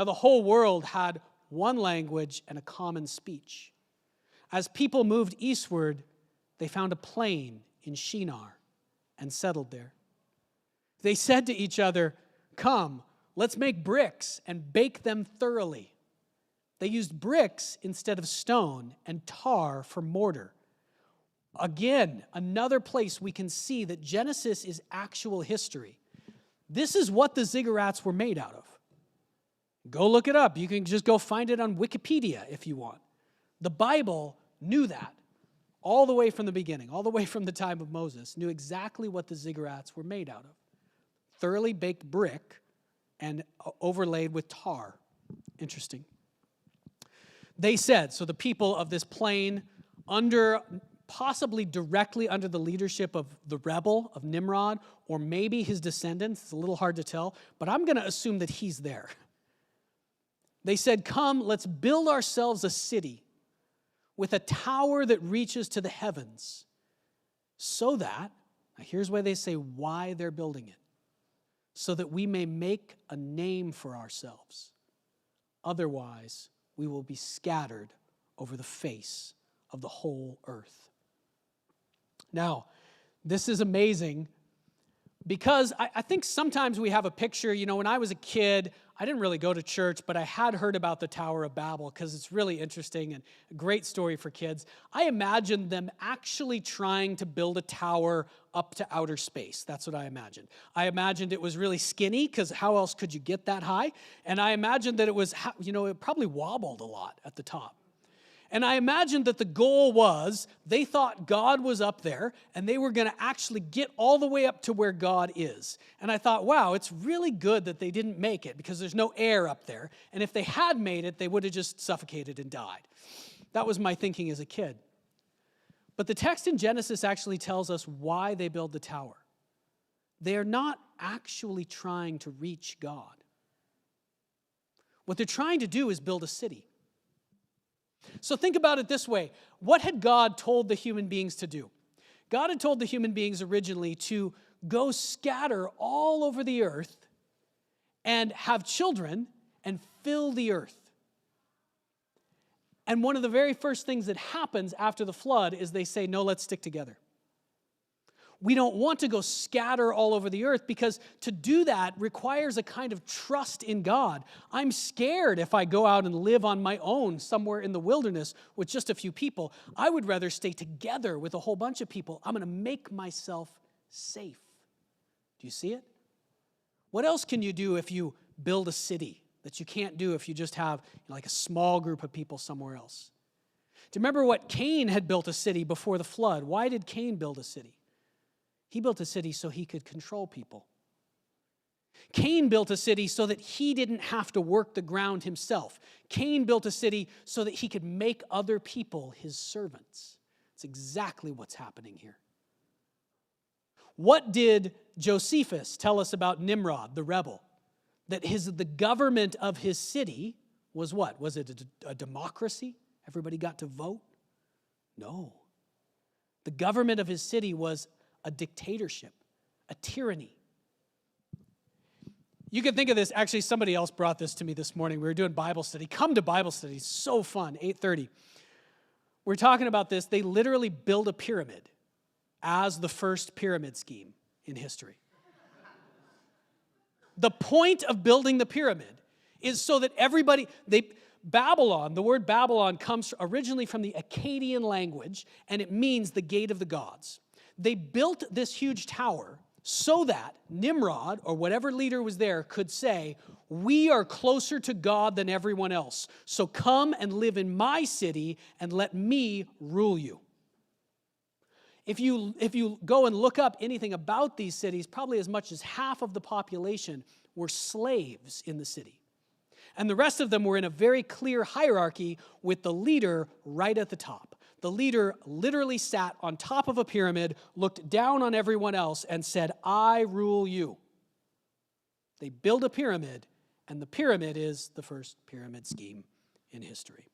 Now, the whole world had one language and a common speech. As people moved eastward, they found a plain in Shinar and settled there. They said to each other, "Come, let's make bricks and bake them thoroughly." They used bricks instead of stone and tar for mortar. Again, another place we can see that Genesis is actual history. This is what the ziggurats were made out of. Go look it up. You can just go find it on Wikipedia if you want. The Bible knew that all the way from the beginning, all the way from the time of Moses, knew exactly what the ziggurats were made out of. Thoroughly baked brick and overlaid with tar. Interesting. They said, so the people of this plain, possibly directly under the leadership of the rebel, of Nimrod, or maybe his descendants, it's a little hard to tell, but I'm going to assume that he's there. They said, "Come, let's build ourselves a city with a tower that reaches to the heavens, so that," now here's where they say why they're building it, "so that we may make a name for ourselves. Otherwise, we will be scattered over the face of the whole earth." Now, this is amazing because I think sometimes we have a picture, when I was a kid, I didn't really go to church, but I had heard about the Tower of Babel because it's really interesting and a great story for kids. I imagined them actually trying to build a tower up to outer space. That's what I imagined. I imagined it was really skinny because how else could you get that high? And I imagined that it was, it probably wobbled a lot at the top. And I imagined that the goal was they thought God was up there and they were going to actually get all the way up to where God is. And I thought, wow, it's really good that they didn't make it because there's no air up there. And if they had made it, they would have just suffocated and died. That was my thinking as a kid. But the text in Genesis actually tells us why they build the tower. They are not actually trying to reach God. What they're trying to do is build a city. So think about it this way. What had God told the human beings to do? God had told the human beings originally to go scatter all over the earth and have children and fill the earth. And one of the very first things that happens after the flood is they say, no, let's stick together. We don't want to go scatter all over the earth because to do that requires a kind of trust in God. I'm scared if I go out and live on my own somewhere in the wilderness with just a few people. I would rather stay together with a whole bunch of people. I'm going to make myself safe. Do you see it? What else can you do if you build a city that you can't do if you just have like a small group of people somewhere else? Do you remember what Cain had built a city before the flood? Why did Cain build a city? He built a city so he could control people. Cain built a city so that he didn't have to work the ground himself. Cain built a city so that he could make other people his servants. It's exactly what's happening here. What did Josephus tell us about Nimrod, the rebel? That the government of his city was what? Was it a democracy? Everybody got to vote? No. The government of his city was a dictatorship, a tyranny. You can think of this, actually somebody else brought this to me this morning. We were doing Bible study. Come to Bible study, it's so fun, 8:30. We're talking about this. They literally build a pyramid as the first pyramid scheme in history. The point of building the pyramid is so that Babylon, the word Babylon comes originally from the Akkadian language, and it means the gate of the gods. They built this huge tower so that Nimrod, or whatever leader was there, could say, we are closer to God than everyone else. So come and live in my city and let me rule you. If you go and look up anything about these cities, probably as much as half of the population were slaves in the city. And the rest of them were in a very clear hierarchy with the leader right at the top. The leader literally sat on top of a pyramid, looked down on everyone else, and said, I rule you. They build a pyramid, and the pyramid is the first pyramid scheme in history.